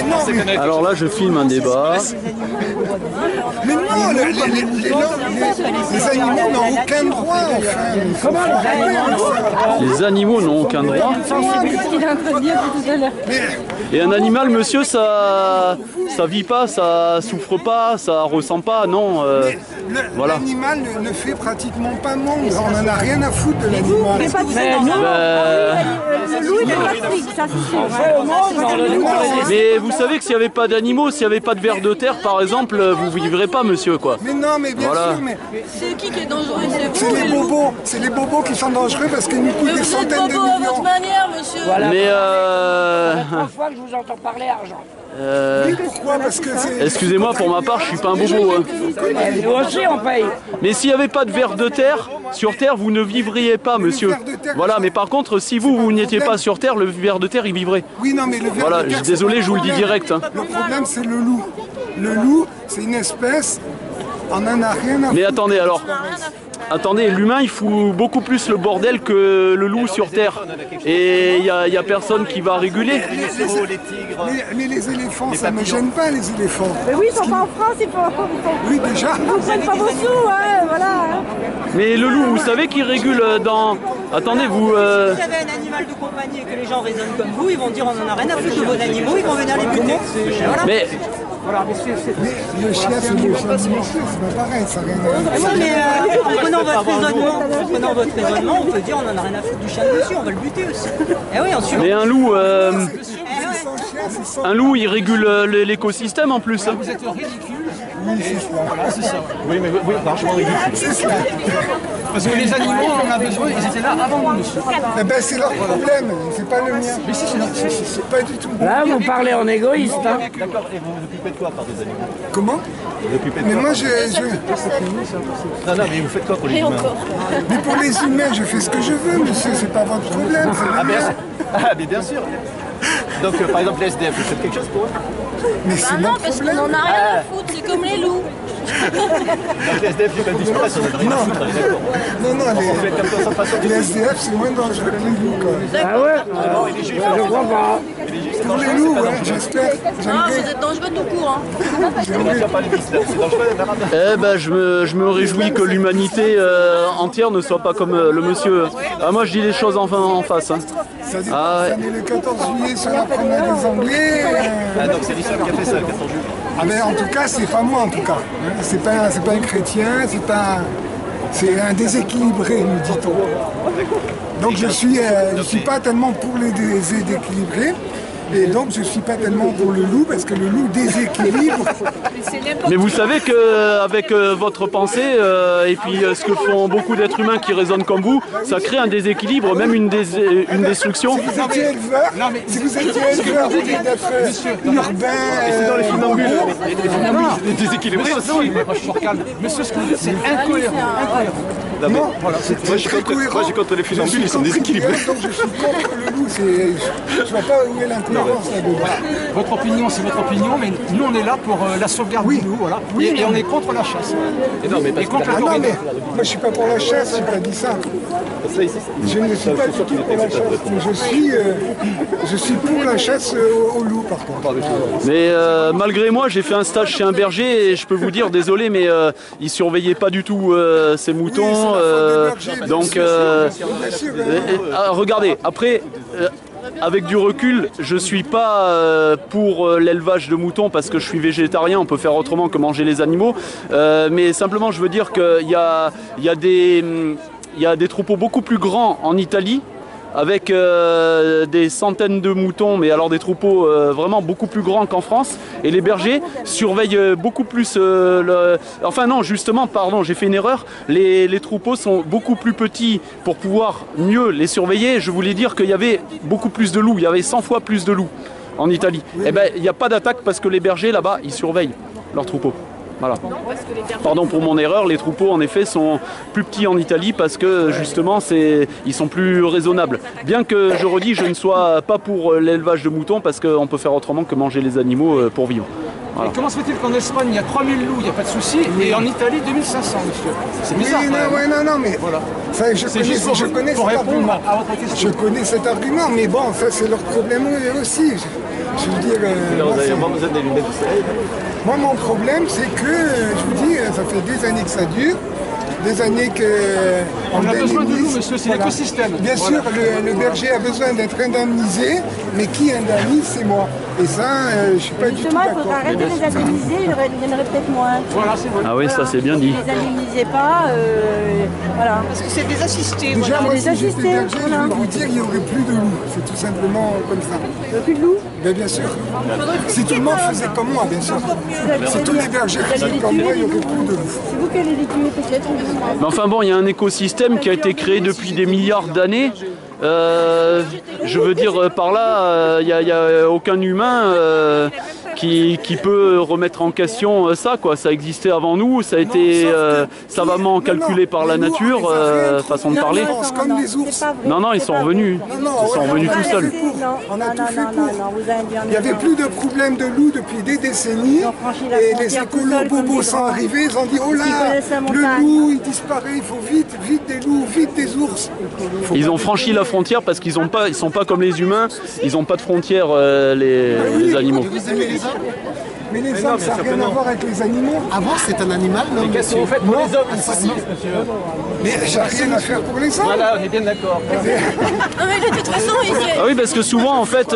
Mais non, mais... Alors là, je filme un débat. Mais non, les animaux n'ont aucun droit, enfin. Comment Les animaux n'ont aucun droit. Et un animal, monsieur, ça vit pas, ça souffre pas, ça ressent pas, non. Voilà. L'animal ne fait pratiquement pas monde, on en a rien à foutre de l'animal. Le loup il est plastique, ça c'est sûr. Mais vous savez que s'il n'y avait pas d'animaux, s'il n'y avait pas de vers de terre par exemple, vous ne vivrez pas monsieur quoi. Mais non, mais bien sûr, mais... C'est qui est dangereux? C'est les bobos qui sont dangereux parce qu'ils nous coûtent des centaines de millions. Vous êtes bobo à votre millions. manière monsieur. Voilà. Mais Ça fait 3 fois que je vous entends parler argent. Mais pourquoi? Parce que c'est... Excusez-moi, pour ma part, je suis pas un bobo. Hein. Nous aussi on paye. Mais s'il n'y avait pas de vers de terre, sur Terre, vous ne vivriez pas, monsieur. Voilà, mais par contre, si vous n'étiez pas sur Terre, le ver de terre, il vivrait. Oui, non, mais le ver voilà, de terre... désolé, je vous le dis direct. Hein. Le problème, c'est le loup. Le loup, c'est une espèce... On en a rien à foutre. Mais attendez, alors... Attendez, l'humain il fout beaucoup plus le bordel que le loup sur Terre. Et il y a personne qui va réguler. Mais les éléphants, ça ne me gêne pas les éléphants. Mais oui, ils sont pas en France, ils font... Oui, déjà. Ils ne prennent pas vos sous, hein, voilà. Mais le loup, vous savez qu'il régule dans... Attendez, vous... Si vous avez un animal de compagnie et que les gens raisonnent comme vous, ils vont dire on en a rien à foutre de vos animaux, ils vont venir les buter. Voilà. Mais... Voilà, mais le chien, c'est le chien, c'est pas pareil, ça n'a rien à voir. Mais en prenant votre raisonnement, on peut dire on en a rien à foutre du chien de monsieur, on va le buter aussi. Et oui, ensuite. Mais un loup, il régule l'écosystème en plus. Hein. Vous êtes ridicule. Oui, c'est ça. Voilà, c'est ça. Oui, mais oui, franchement ridicule. C'est ça. Parce que les animaux, on en a besoin, ils étaient là avant nous, monsieur. Eh ben, c'est leur problème, c'est pas le mien. Mais si, c'est pas du tout. Là, vous parlez en égoïste. Hein. D'accord, et vous vous occupez de quoi par des animaux? Comment? Vous occupez de Mais quoi? moi, Non, non, mais vous faites quoi pour les humains? Mais pour les humains, je fais ce que je veux, monsieur, c'est pas votre problème. Mais bien sûr. Donc, par exemple, les SDF, vous faites quelque chose pour eux? Mais c'est non, mon parce qu'on problème. en a rien à foutre, c'est comme les loups. Donc, les SDF, ils veulent disparaître, on a rien à foutre, on est d'accord. Non, On fait comme ça, sans façon de... les SDF, c'est moins dangereux que les loups, quand même. Ah ouais? Je crois pas. Pour les loups, ouais, j'espère. Ah, vous êtes dangereux tout court. Hein. C'est dangereux, Eh ben, je me réjouis que l'humanité entière ne soit pas comme le monsieur. Ah, moi, je dis les choses en face. Hein. Ça dit, ça est le 14 juillet sur la promenade des Anglais. Ah, donc c'est l'islam qui a fait ça, le 14 juillet. Ah ben en tout cas, c'est pas moi en tout cas. C'est pas un chrétien, c'est un déséquilibré, nous dit-on. Donc je suis pas tellement pour les déséquilibrés. Et donc je suis pas tellement pour le loup parce que le loup déséquilibre. Mais vous savez qu'avec votre pensée et puis ce que font beaucoup d'êtres humains qui raisonnent comme vous, ça crée un déséquilibre, même une destruction. Si vous étiez éleveur, si vous étiez éleveur, vous d'être urbain. C'est dans les funambules. Les déséquilibrés aussi. Moi je suis calme. Monsieur, ce que vous dites, c'est incohérent. Non, voilà, moi je suis contre les funambules, ils sont déséquilibrés. Donc je suis contre le loup, je vois pas où est l'incohérence là-dedans. Votre opinion, c'est votre opinion, mais nous on est là pour la sauvegarde du loup, voilà. Et on est contre la chasse. Et contre la non, mais moi je suis pas pour la chasse, j'ai pas dit ça. Je ne suis pas du tout pour la chasse. Je suis pour la chasse au loup par contre. Mais malgré moi, j'ai fait un stage chez un berger et je peux vous dire, désolé, mais il surveillait pas du tout ses moutons. Donc, regardez, après. Avec du recul, je suis pas pour l'élevage de moutons parce que je suis végétarien, on peut faire autrement que manger les animaux. Mais simplement, je veux dire qu'il y a des troupeaux beaucoup plus grands en Italie, avec des centaines de moutons, mais alors des troupeaux vraiment beaucoup plus grands qu'en France. Et les bergers surveillent beaucoup plus... Enfin non, justement, pardon, j'ai fait une erreur. Les troupeaux sont beaucoup plus petits pour pouvoir mieux les surveiller. Je voulais dire qu'il y avait beaucoup plus de loups, il y avait 100 fois plus de loups en Italie. Eh bien, il n'y a pas d'attaque parce que les bergers, là-bas, ils surveillent leurs troupeaux. Voilà. Pardon pour mon erreur, les troupeaux en effet sont plus petits en Italie parce que justement ils sont plus raisonnables. Bien que je redis, je ne sois pas pour l'élevage de moutons parce qu'on peut faire autrement que manger les animaux pour vivre. Voilà. Et comment se fait-il qu'en Espagne il y a 3000 loups, il n'y a pas de souci, et en Italie 2500, monsieur? C'est bizarre. Non, mais voilà. Ça, je connais cet argument, mais bon, ça c'est leur problème aussi. Je veux dire, moi, mon problème, c'est que, je vous dis, ça fait des années que ça dure. Des années que... On a besoin de nous, monsieur, c'est l'écosystème. Bien sûr, le berger a besoin d'être indemnisé, mais qui indemnise, c'est moi. Et ça, je ne suis pas du tout Justement, il d'accord. faudrait arrêter de les indemniser, il y en aurait peut-être moins. Voilà, c'est vrai. Ah oui, ça c'est bien dit. Ne les indemnisez pas, voilà. Parce que c'est des assistés. Déjà, voilà. moi, les si j'étais assistés, berger, je voilà. vais vous dire, il n'y aurait plus de loups. C'est tout simplement comme ça. Il n'y a plus de loups. Mais bien sûr. Si tout le monde faisait comme moi, bien sûr. Si tous les bergers faisaient comme moi, il n'y aurait plus de loups. C'est vous qui allez les tuer peut-être. Mais enfin bon, il y a un écosystème qui a été créé depuis des milliards d'années. Je veux dire, par là, il n'y a aucun humain qui peut remettre en question ça, quoi. Ça existait avant nous, ça a été savamment calculé par la nature, façon de parler. Comme les ours. Non, ils sont revenus. Ils sont revenus tout seuls. On a tout fait pour. Il n'y avait plus de problème de loups depuis des décennies. Et les écolos bobos sont arrivés, ils ont dit oh là, le loup il disparaît, il faut vite des loups, vite des ours. Ils ont franchi la frontière parce qu'ils sont pas comme les humains, ils n'ont pas de frontières, les animaux. Mais les hommes, ça n'a rien à voir avec les animaux. Avant, c'est un animal, non? Qu'est-ce que vous faites pour les hommes ici, monsieur? Mais j'ai rien à faire pour les hommes. Voilà, on est bien d'accord. Non mais de toute façon, Ah oui, parce que souvent, en fait,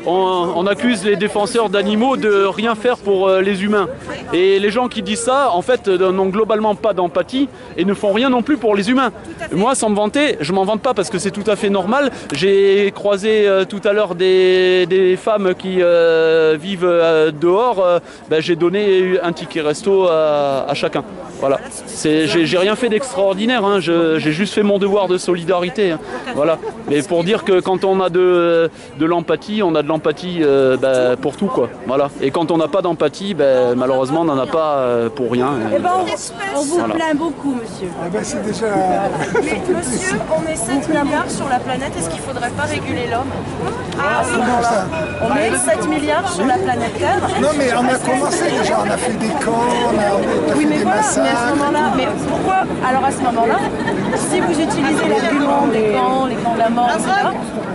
on accuse les défenseurs d'animaux de rien faire pour les humains. Et les gens qui disent ça, en fait, n'ont globalement pas d'empathie et ne font rien non plus pour les humains. Moi, sans me vanter, je m'en vante pas parce que c'est tout à fait normal. J'ai croisé tout à l'heure des femmes qui vivent dehors. J'ai donné un ticket resto à chacun. Voilà. J'ai rien fait d'extraordinaire, hein. J'ai juste fait mon devoir de solidarité. Hein. Voilà. Mais pour dire que quand on a de l'empathie, on a de l'empathie pour tout, quoi. Voilà. Et quand on n'a pas d'empathie, malheureusement, on n'en a pas pour rien. Eh ben, on vous plaint beaucoup, monsieur. Ah ben, c'est déjà... Mais monsieur, on est 7 milliards sur la planète, est-ce qu'il ne faudrait pas réguler l'homme à ce moment-là? On est 7 milliards sur la planète Terre. Non mais on a commencé déjà, on a fait des camps, on a Oui, fait mais des voilà, massacres. mais à ce moment-là, mais pourquoi, alors à ce moment-là, si vous utilisez l'argument des camps, les camps de la mort, etc.,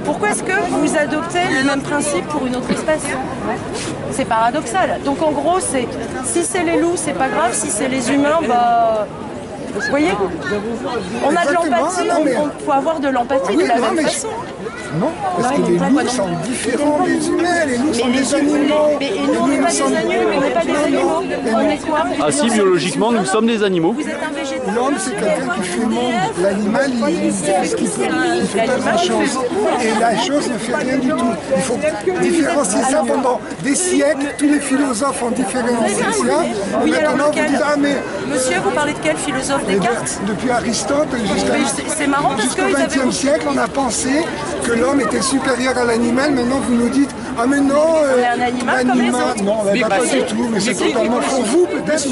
pourquoi est-ce que vous adoptez le même principe pour une autre espèce? C'est paradoxal. Donc en gros, si c'est les loups, c'est pas grave, si c'est les humains, vous voyez, on a de l'empathie, on peut avoir de l'empathie de la même façon. Non, parce que les loups sont différents des humains, les loups sont des animaux. Mais nous, on n'est pas des animaux, on n'est pas des animaux. On est quoi? Ah si, biologiquement, nous sommes des animaux. Vous êtes un végétal. L'homme, c'est quelqu'un qui fait le monde. L'animal, il fait ce qu'il peut. Il ne fait pas grand-chose. Et la chose ne fait rien du tout. Il faut différencier ça pendant des siècles. Tous les philosophes ont différencié ça. Oui, alors Maintenant, vous lequel? dites, ah mais... Monsieur, vous parlez de quel philosophe? Descartes? Depuis Aristote C'est marrant parce jusqu'au qu'ils avaient... XXe siècle, on a pensé que l'homme était supérieur à l'animal. Maintenant, vous nous dites, ah mais non, On est un animal comme les autres. non, pas du tout, mais c'est totalement pour vous peut-être.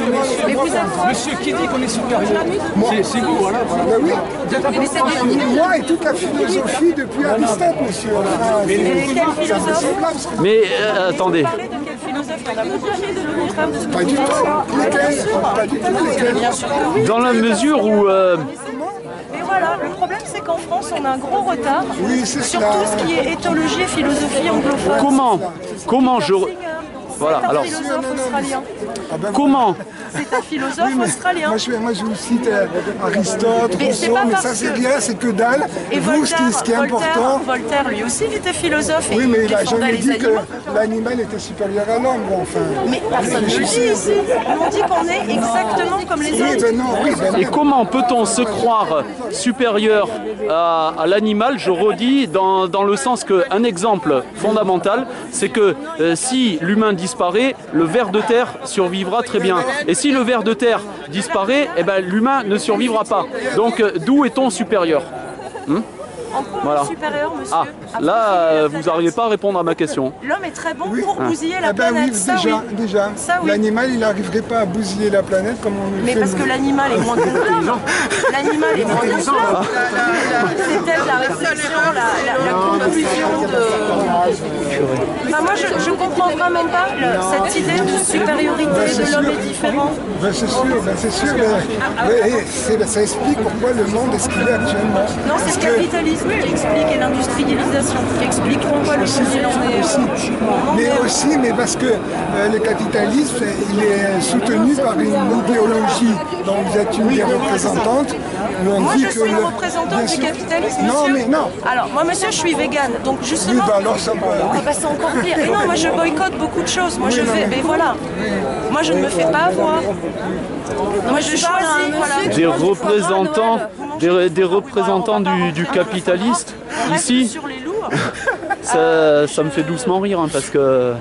Mais vous êtes... Monsieur, qui dit qu'on est supérieur? C'est vous, voilà. Ben oui. Mais c'est des... Moi et toute la philosophie depuis Aristote, monsieur. Mais quel philosophe? Mais attendez, Vous parlez de quel philosophe? Il y en a beaucoup qui disent le contraire de ce que Pas vous du dites. tout. Lesquels? Pas du tout. Lesquels? Bien sûr que oui. dans la mesure où... Et voilà, le problème c'est qu'en France on a un gros retard Oui, c'est sur cela. tout ce qui est éthologie et philosophie anglophone. comment je... Voilà, C'est un alors, philosophe australien. Ah ben, comment C'est un philosophe australien. moi, je vous cite Aristote, Mais c'est Rousseau, pas mais parce ça c'est que- rien, c'est que dalle. Et Vous, ce qui est important... Voltaire, lui aussi, il était philosophe et Oui, mais il il n'a défendait jamais les dit animaux. que l'animal était supérieur à l'homme, bon, enfin... Mais personne ne le dit ici. On dit qu'on est exactement comme les Oui, autres. ben non, oui, ben non. Et comment peut-on se croire supérieur à l'animal? Je redis dans le sens qu'un exemple fondamental, c'est que si l'humain disparaît, le ver de terre survivra très bien. Et si le ver de terre disparaît, eh ben, l'humain ne survivra pas. Donc d'où est-on supérieur? En quoi Voilà. on est supérieur, monsieur? Ah, À là, protéger la vous planète. n'arrivez pas à répondre à ma question. L'homme est très bon Oui. pour bousiller la Ah ben planète. oui, Ça, déjà. Ça, oui. L'animal, il n'arriverait pas à bousiller la planète comme on le Mais fait parce nous. que l'animal est moins complet. L'animal est moins complet. C'est peut-être la réflexion, la conclusion de... Enfin, moi, je comprends vraiment pas cette idée de supériorité de l'homme est différent. C'est sûr, mais ça explique pourquoi le monde est ce qu'il est actuellement. Non, c'est le capitalisme qui explique et l'industrialisation qui explique pourquoi le monde en est. Mais parce que le capitalisme, il est soutenu par une idéologie dont vous êtes une des représentantes. Moi, je suis une représentante du capitalisme, monsieur. Non, mais non. Alors, moi, monsieur, je suis végane, donc justement... Oui, bah alors ça va. C'est encore pire. Et non, moi, je boycotte beaucoup de choses. Moi, je fais... Mais voilà. Moi, je ne me fais pas avoir. Moi, je choisis, voilà. Des représentants du capitaliste, ici, Sur les lourds. ça me fait doucement rire, hein, parce que...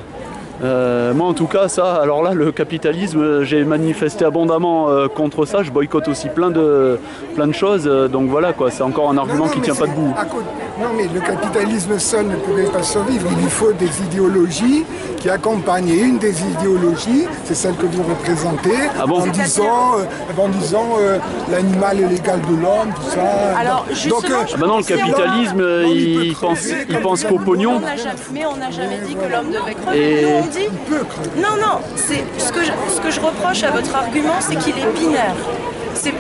moi en tout cas ça, alors là le capitalisme, j'ai manifesté abondamment contre ça, je boycotte aussi plein de choses, donc voilà quoi, c'est encore un argument qui tient pas debout. Non mais le capitalisme seul ne pourrait pas survivre, il lui faut des idéologies qui accompagnent, et une des idéologies, c'est celle que vous représentez, en disant l'animal est l'égal de l'homme, tout ça. Alors justement, maintenant le capitalisme, il pense qu'au pognon. Mais on n'a jamais dit que l'homme devait crever. Nous, on dit... Non, c'est ce que je reproche à votre argument, c'est qu'il est binaire.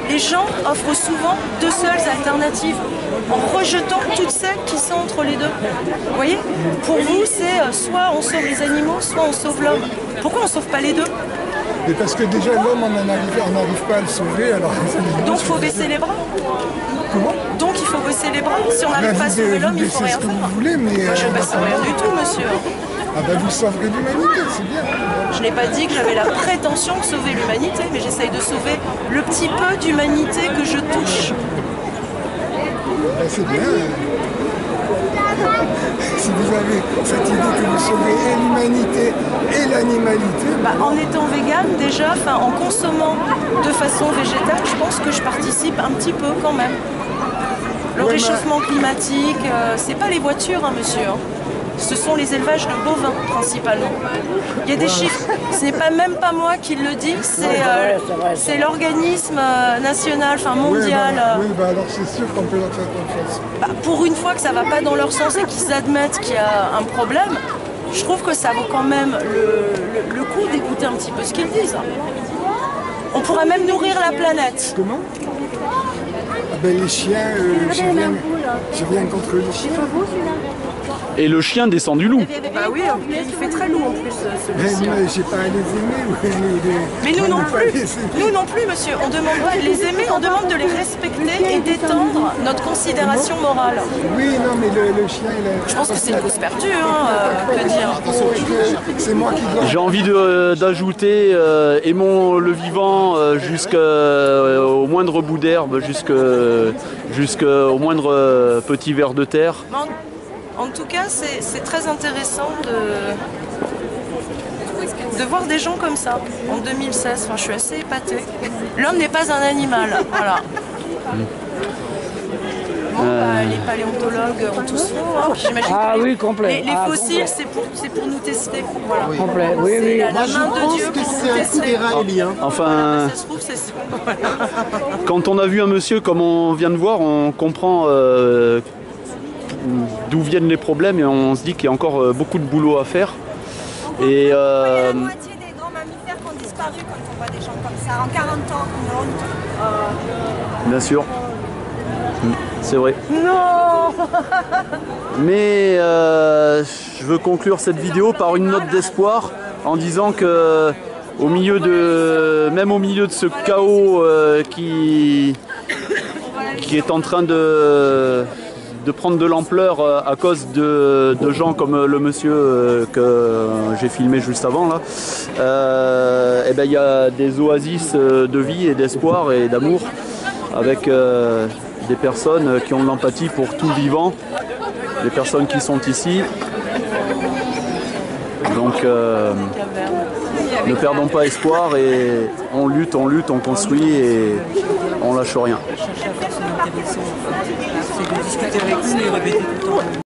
Les gens offrent souvent deux seules alternatives, en rejetant toutes celles qui sont entre les deux. Vous voyez? Pour vous, c'est soit on sauve les animaux, soit on sauve l'homme. Pourquoi on ne sauve pas les deux? Mais parce que déjà l'homme, on n'arrive pas à le sauver, alors... Donc il faut baisser les bras. Comment? Donc il faut baisser les bras. Si on n'arrive pas à sauver l'homme, il ne faut rien faire. Vous voulez, mais moi, je ne baisse rien du tout, monsieur. Ah ben vous sauverez l'humanité, c'est bien. Je n'ai pas dit que j'avais la prétention de sauver l'humanité, mais j'essaye de sauver le petit peu d'humanité que je touche. Ben c'est bien. Si vous avez cette idée que vous sauvez et l'humanité et l'animalité... En étant végane, déjà, en consommant de façon végétale, je pense que je participe un petit peu quand même. Le réchauffement climatique, c'est pas les voitures, hein, monsieur. Ce sont les élevages de bovins, principalement. Il y a des chiffres, ce n'est même pas moi qui le dis, c'est l'organisme national, mondial. Oui, alors c'est sûr qu'on peut leur faire confiance. Pour une fois que ça ne va pas dans leur sens et qu'ils admettent qu'il y a un problème, je trouve que ça vaut quand même le coup d'écouter un petit peu ce qu'ils disent. On pourrait même nourrir la planète. Comment? Les chiens, j'ai rien contre les chiens. Et le chien descend du loup. Bah oui, il fait très loup en plus. J'ai pas à les aimer. Mais nous non plus. Nous non plus, monsieur. On demande pas de les aimer, on demande de les respecter et d'étendre notre considération morale. Oui, non, mais le chien, il est... Je pense que c'est une cause perdue, que dire. C'est moi qui dois... J'ai envie d'ajouter aimons le vivant jusqu'au moindre bout d'herbe, jusqu'au moindre petit ver de terre. En tout cas, c'est très intéressant de voir des gens comme ça, en 2016. Je suis assez épatée. L'homme n'est pas un animal, voilà. Les paléontologues ont tous faux. J'imagine que oui, complet. Les fossiles, c'est pour nous tester. Voilà. Oui. Complet, oui. La main de Dieu pour nous tester. Enfin, ça se trouve, c'est ça. Quand on a vu un monsieur comme on vient de voir, on comprend d'où viennent les problèmes et on se dit qu'il y a encore beaucoup de boulot à faire. Et la moitié des grands mammifères qui ont disparu quand on voit des gens comme ça, en 40 ans, une honte. Bien sûr, c'est vrai. Non. Mais je veux conclure cette vidéo par une note d'espoir en disant que même au milieu de ce chaos qui est en train de prendre de l'ampleur à cause de gens comme le monsieur que j'ai filmé juste avant là, il y a des oasis de vie et d'espoir et d'amour avec des personnes qui ont de l'empathie pour tout vivant, des personnes qui sont ici. Donc ne perdons pas espoir et on lutte, on construit et on lâche rien. C'est de discuter avec nous et répéter tout le temps.